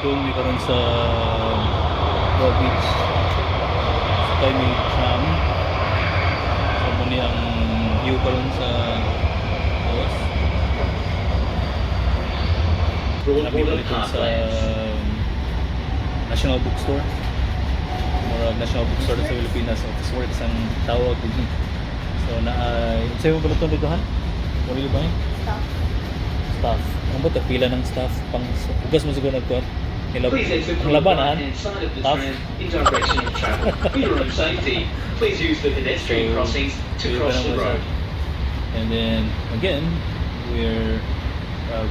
doon may karon sa Broad Beach. So tayo may tram. So muli ang view karon sa Tawas. Lapit ulit sa National Bookstore. Murag National Bookstore sa Pilipinas. Officeworks ang tawag din. So sa'yo mo ba ito dito ha? What are you buying? Staff. Ang ba ito? Pila ng staff? Pang ugas mo siguro nagkuhan? Ang labanan? Staff? In direction of travel. For your own safety, please use the pedestrian crossings to cross the road. And then again, we're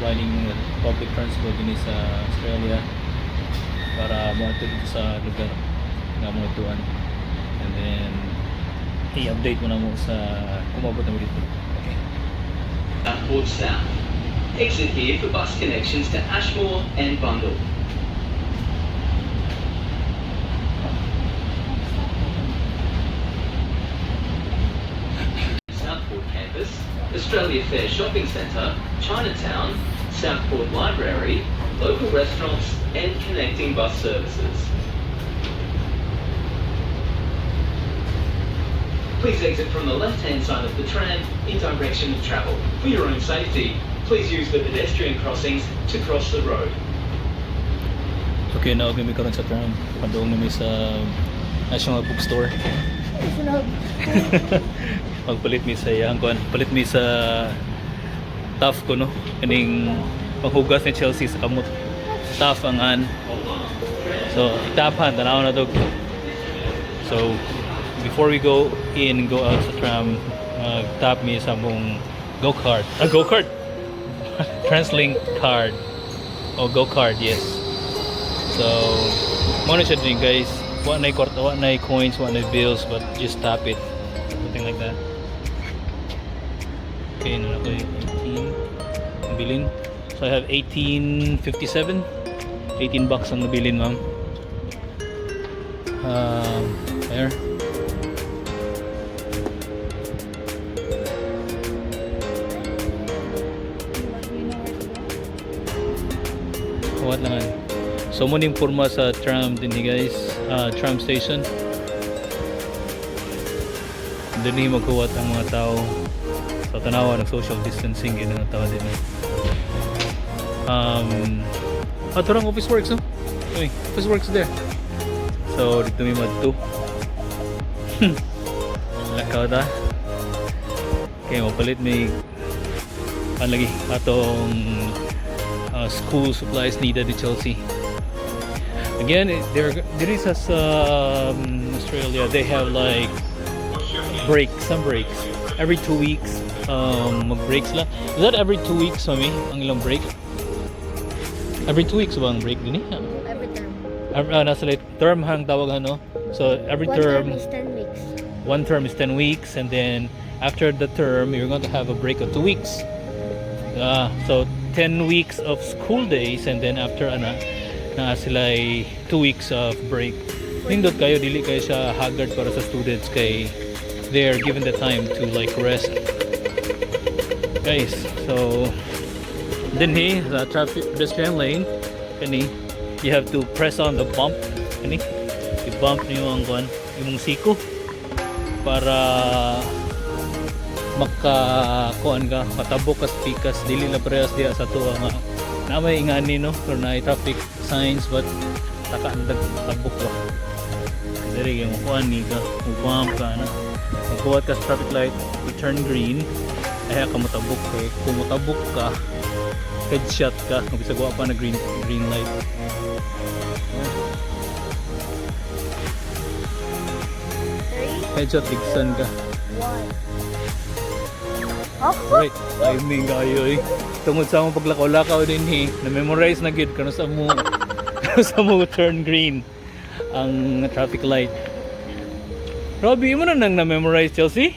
riding public transport din sa Australia para mato dito sa lugar na mga tuan. And then i-update mo na mo sa kumabot na mo dito. Okay. Southport South. Exit here for bus connections to Ashmore and Bundle. Southport Campus, Australia Fair Shopping Centre, Chinatown, Southport Library, local restaurants and connecting bus services. Please exit from the left-hand side of the tram in direction of travel. For your own safety, please use the pedestrian crossings to cross the road. Okay, now kami karon sa tram. Pandoong namin sa National Bookstore. Magpalit mi sa hangkuan. Palit mi sa staff ko no. Kaning panghugas ni Chelsea sa kamot. Staff ang an. So, itapan tanaw na dog. So, before we go in and go out sa tram, tap me sa mong go-kart. Go-kart! Translink card. O go-kart, yes. So, muna siya din guys. Wala na coins, wala na bills, but just tap it. Something like that. Okay, na ako 18 ang bilin. So I have 18.57. 18 bucks ang nabilin, ma'am. There. What lang. So muna yung forma sa tram din guys, tram station. Doon yung magkuwat ang mga tao sa tanawa ng social distancing yun ang tao din. Ito lang Officeworks, no? Okay, Officeworks there. So dito may madto. Lakaw ta. Okay, mapalit may lagi atong school supplies needed in Chelsea. Again, there is Australia. They have like some breaks every 2 weeks. Mag-breaks lang. Is that every 2 weeks, mami? Ang ilang break? Every 2 weeks ba ang break din eh? Every term. Nasa like term hang tawag ano. So every One term is 10 weeks. one term is 10 weeks, and then after the term you're going to have a break of 2 weeks. So 10 weeks of school days, and then after na sila 2 weeks of break. Nindot kayo, dili kayo siya haggard para sa students kay they're given the time to like rest. Guys, so then sa traffic pedestrian lane kani you have to press on the bump kani i-bump niyo ang yung siko para makakuan ka matabok ka pikas dili na parehas diya sa tuwa nga na may ingani no or na traffic signs but takaandag tabok ba diri yung kuan ni ka bump ka na magkuwat ka sa traffic light you turn green ay ka matabok kay kung matabok ka headshot ka kung bisagwa pa na green light. Headshot tigsan ka. 1. Right, timing kayo eh. Tungod sa mong paglakaw-lakaw din eh. Na-memorize na gid kano sa mo turn green ang traffic light. Robby, mo na nang na-memorize Chelsea?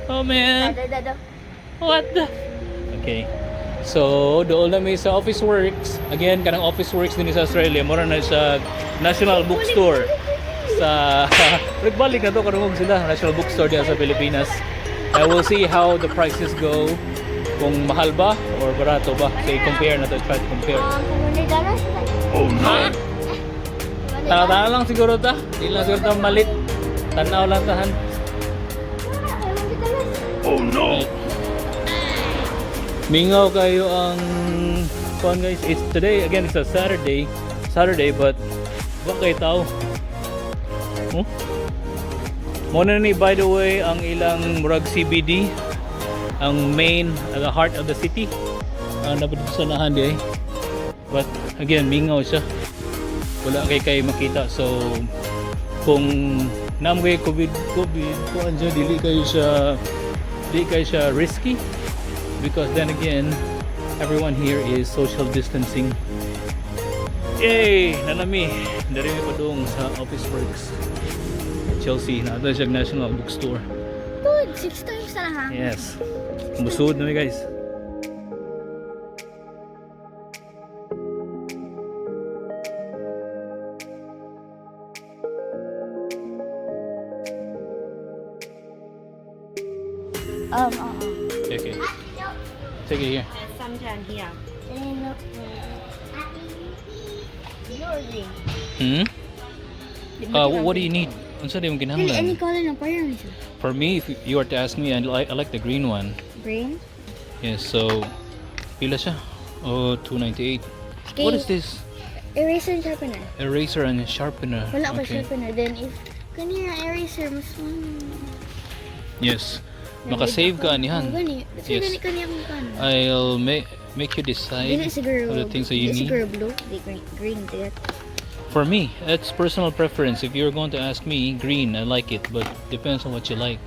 Oh man. What the? Okay. So, doon na may sa Officeworks. Again, kanang Officeworks din sa Australia. Mura na sa National Bookstore. Sa nagbalik na to karungog sila National Bookstore diyan sa Pilipinas. I will see how the prices go kung mahal ba or barato ba. So i-compare na to, try to compare. $200. Oh no! Tana lang siguro ta. Di lang siguro ta malit. Tanaw lang tahan. Oh no! Mingaw kayo ang kuan guys. It's today again. It's a Saturday, but wag kay tao. Muna ni by the way ang ilang murag CBD, ang main, the heart of the city. Dapat sa nahan di. But again, mingaw siya. Wala kay makita. So kung namgay COVID kuan siya dili kayo siya risky. Because then again, everyone here is social distancing. Yay! Nanami! Dari mi padung sa Officeworks. Chelsea, na ito siya National Bookstore. Good, 6 times na ha. Yes. Musud na mi guys. Okay. Take it here. Sometime here. You're Hmm? What do you need? Unsa di mo Any kinahanglan? color na parang isa. For me, if you were to ask me, I like the green one. Green? Yes, so pila siya? Oh, $2.98. What is this? Eraser and sharpener. Eraser and sharpener. Wala pa Okay. sharpener. Then if kanina eraser mas Yes. Maka-save ka anihan. Gani. So Yes. gani kaniya kung kan. I'll make you decide Dili siguro. of the things that you dili need. siguro blue. Di green that. For me, it's personal preference. If you're going to ask me, green, I like it, but depends on what you like.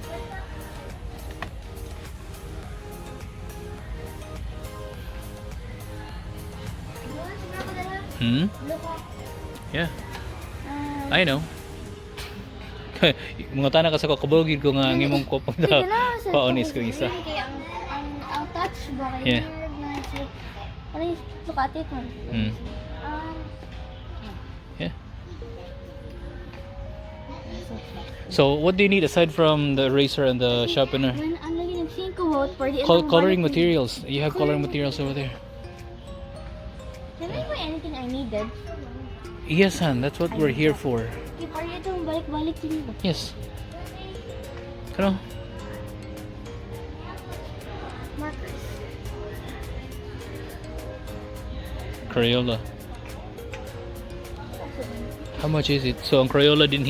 Hmm? Yeah, I know. Mga tanan ka sa kakabugid ko nga ang imong ko pag paonis ko isa. Ang touch ba Yeah. Ano yung sukatit mo? Hmm. Yeah. So, what do you need aside from the eraser and the sharpener? Ang lagi nagsin ko vote for the Coloring materials. You have coloring materials over there. Can I buy anything I needed? Yes, hon. That's what we're here for. Okay, para ito balik-balik din ko. Yes. Ano? Markers. Crayola. How much is it? So, ang Crayola din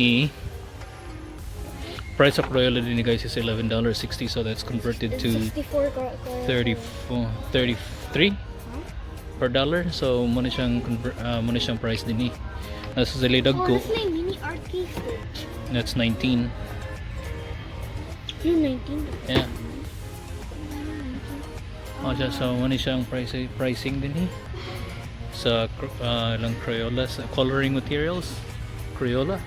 price of Crayola din guys is $11.60, so that's converted to 64 33 per dollar. So, muna siyang price din Nasa sa lidag Oh, ko, that's my mini art case. that's 19. Yung 19. Yeah. So, muna siyang pricing din sa lang Crayola, sa coloring materials, Crayola.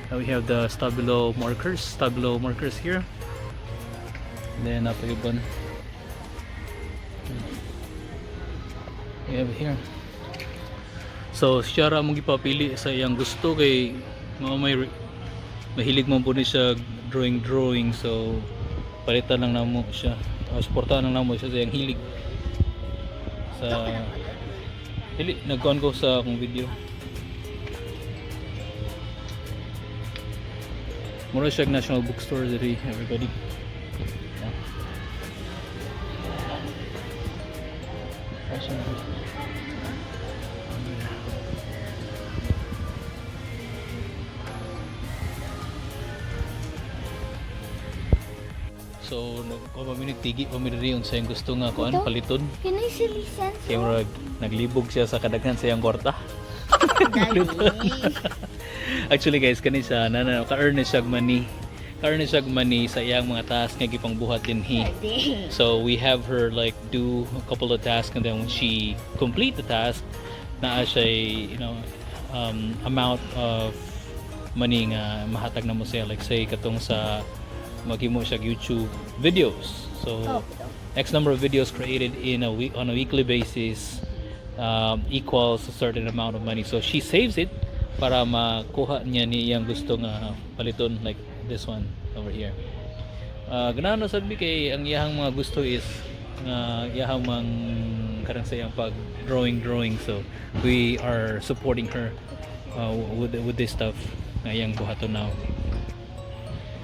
Now we have the stabilo markers here. And then napayuban. We have here. So siya ra mong gipapili sa iyang gusto kay mahilig man po ni siya drawing, so palitan lang namo siya, suportahan lang namo siya sa iyang hilig. Sa nagkuhan ko sa akong video. Mura siya National Bookstore diri, everybody. Yeah. So, nagpapaminig sa yung gusto nga kuan Ito? paliton. Can I see license? Kaya murag naglibog siya sa kadaghan sa iyang kwarta. Dali. Actually guys, kani siya ka-earn na siya money. Ka-earn na siya money sa iyang mga task nga gipang buhat din So we have her like do a couple of tasks, and then when she complete the task, naa siya amount of money nga mahatag na mo siya, like say katong sa maghimo siya YouTube videos. So X number of videos created in a week on a weekly basis equals a certain amount of money. So she saves it para makuha niya ni iyang gusto nga paliton, like this one over here. Ganano sabi kay ang iyang mga gusto is yahang mang karang sayang pag drawing, so we are supporting her with this stuff ngayang buhaton now.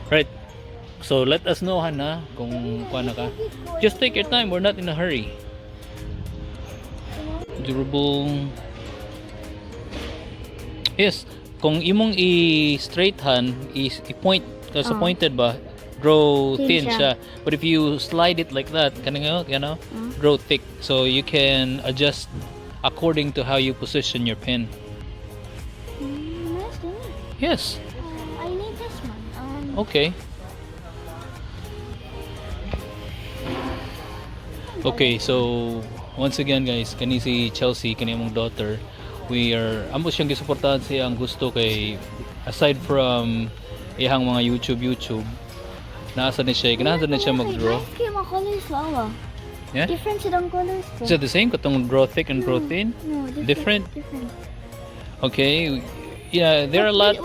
Right, so let us know Hana kung kuana ka. Just take your time, we're not in a hurry. Durable. Yes, kung imong i-straight hand, i-point kasi pointed ba, draw thin siya. But if you slide it like that, draw thick. So you can adjust according to how you position your pen. Nice. Yes. I need this one. Okay. Okay, so once again guys, kani si Chelsea, kani among daughter, we are amo siyang gisuportahan siya ang gusto kay aside from ihang mga YouTube naasa na siya, ganahan na siya mag-draw. Nice kayo mga colors lawa. Yeah? Different silang colors ko. Is it the same katong draw thick and draw thin? No, Different? Different. Okay. Yeah, there are a lot.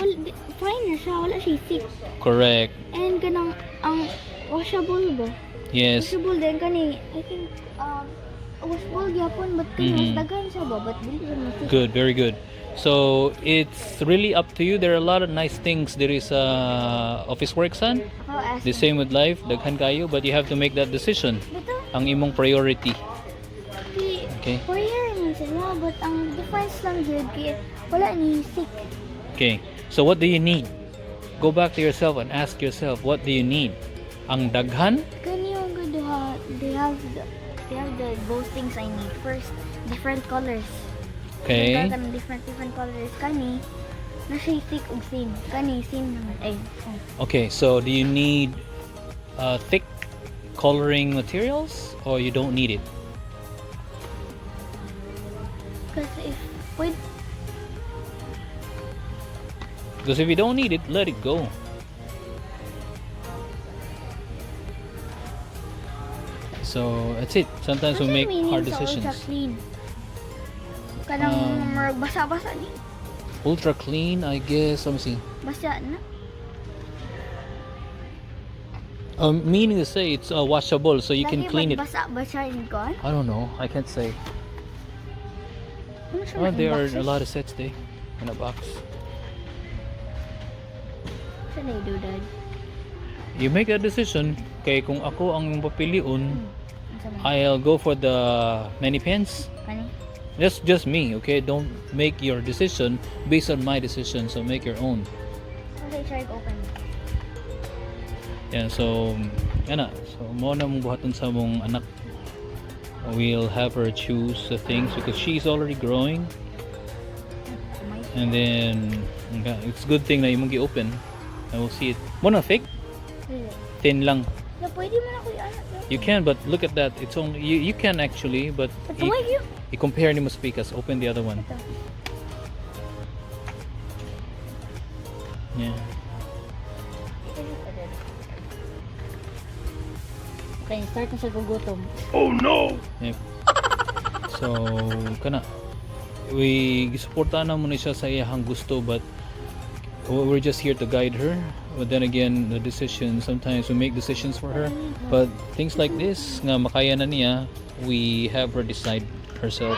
Fine na siya, wala siya thick. Correct. And kanang ang washable ba? Yes. Washable din kani, I think washable gyapon but kani mas daghan siya ba, but dili siya mas thick. Good, very good. So it's really up to you. There are a lot of nice things. There is Officeworks on. Ako ask. The same with life, daghan kayo, but you have to make that decision. Bito, Ang imong priority. Okay. prayer ni sila, but ang difference lang jud kay wala ni thick. Okay. So what do you need? Go back to yourself and ask yourself, what do you need? Ang daghan? Kani yung good they have both things I need. First, different colors. Okay. Kanang different colors kani na siya thick ug thin. Kani thin naman ay. Okay, so do you need thick coloring materials or you don't need it? Kasi Because if you don't need it, let it go. So that's it. Sometimes we make hard decisions. Ultra clean. Kanang marag basa-basa ni. Ultra clean, I guess. Let me see. Basa na. Meaning to say it's washable, so you can clean it. Basa in gone. I don't know. I can't say. Ano siya Oh, na there are boxes? a lot of sets there in a box. Saan na do dad? You make a decision. Kay kung ako ang papiliun, Unsa man? I'll go for the many pens. Kani? That's just me, okay? Don't make your decision based on my decision. So make your own. Okay, try to open. Yeah, so yan na. So mo na mong buhaton sa mong anak. We'll have her choose the things because she's already growing. And then it's good thing na imong gi-open. I will see it. Mo na fake? Thin lang. Na pwede mo na ko i-anak. You can, but look at that. It's only you can actually, but Patuwag yun. i-compare ni mo speakers. Open the other one. Ito. Yeah. Okay, start na sa gugutom. Yep. So, kana we gisuportahan na mo ni siya sa iyang gusto, but we're just here to guide her. But then again, the decision, sometimes we make decisions for her, but things like this nga makaya na niya, we have her decide herself.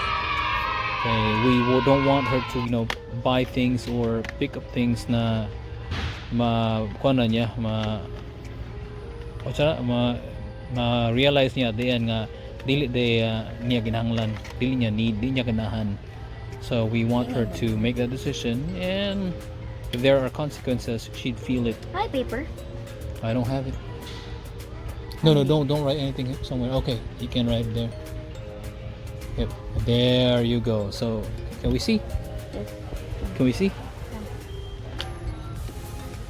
Okay, we don't want her to, buy things or pick up things na kuana niya, realize niya diyan nga dili niya ginahanglan, dili niya need, dili niya ganahan. So we want her to make that decision, and if there are consequences, she'd feel it. Hi, paper. I don't have it. No, don't write anything somewhere. Okay, you can write there. Yep, there you go. So can we see? Yes. Can we see?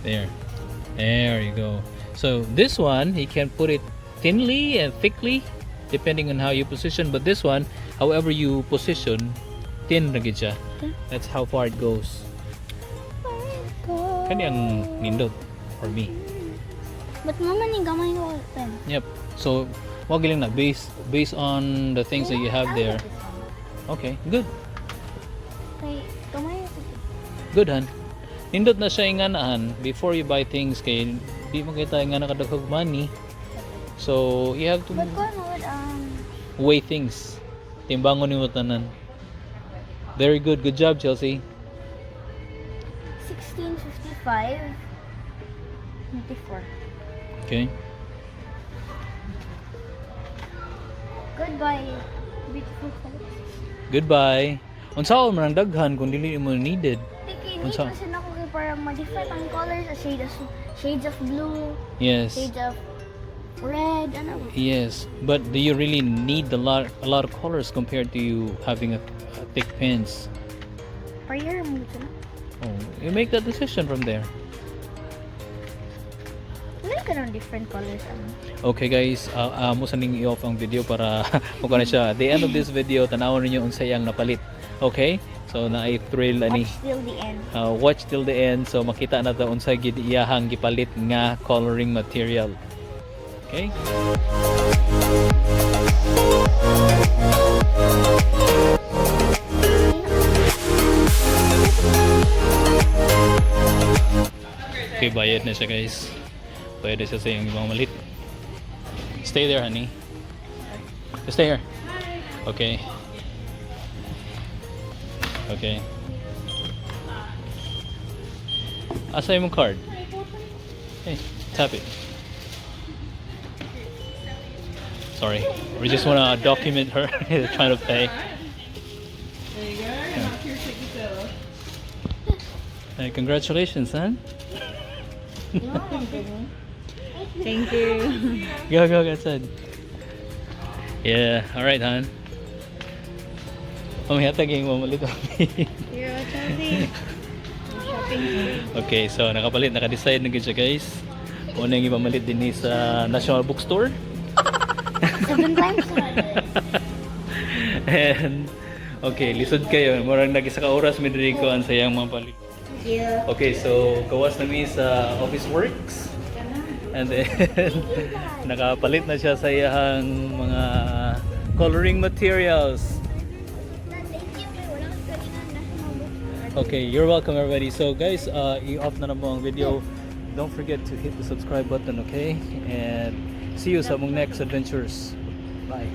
There you go. So this one, he can put it thinly and thickly depending on how you position, but this one, however you position, thin na gid siya. That's how far it goes. Kani ang nindot for me. But mama ni gamay ko pen. Yep. So wag lang na based on the things that you have there. Okay, good. Okay, gamay ko. Good han. Nindot na siya inganahan before you buy things kay di mo kita nga nakadaghog money. So you have to But ko ano weigh things. Timbangon nimo tanan. Very good. Good job, Chelsea. 1655. 24. Okay. Goodbye. Beautiful colors. Goodbye. Unsaon man ang daghan kung dili mo needed. Tiki, need Unsa? kasi na ko kay para ma-different ang colors. Shades of blue. Yes. Shades of red. Ano? Yes. But do you really need a lot of colors compared to you having a thick pens? For your mood na. Oh, you make that decision from there. Wala ka ng different colors. Okay guys, mo saning i-off ang video para mukha na siya. At the end of this video, tanawon ninyo unsay ang napalit. Okay? So na ay thrill ani. Watch till the end. Watch till the end so makita na ta unsay gid iyahang gipalit nga coloring material. Okay? Okay, bayad na siya guys. Bayad na siya sa iyong ibang malit. Stay there, honey. Stay here. Okay. Okay. Asa yung card? Hey, tap it. Sorry. We just want to document her trying to pay. There you go. Here's your ticket. Hey, congratulations, son. Thank you. Go, go, go, son. Yeah, alright, hon. Mamaya taging mamalit kami. You're Chelsea. Shopping spree. Okay, so naka-decide na siya guys. Una yung ipamalit din sa National Bookstore. 7 times. And okay, lisod kayo. Murang nag-isa ka oras Medrico ang sayang mga palit. Yeah. Okay, so gawas na mi sa Officeworks. And then nakapalit na siya sa iyang mga coloring materials. Okay, you're welcome everybody. So guys, i-off na mo ang video. Don't forget to hit the subscribe button, okay? And see you sa mong next adventures. Bye.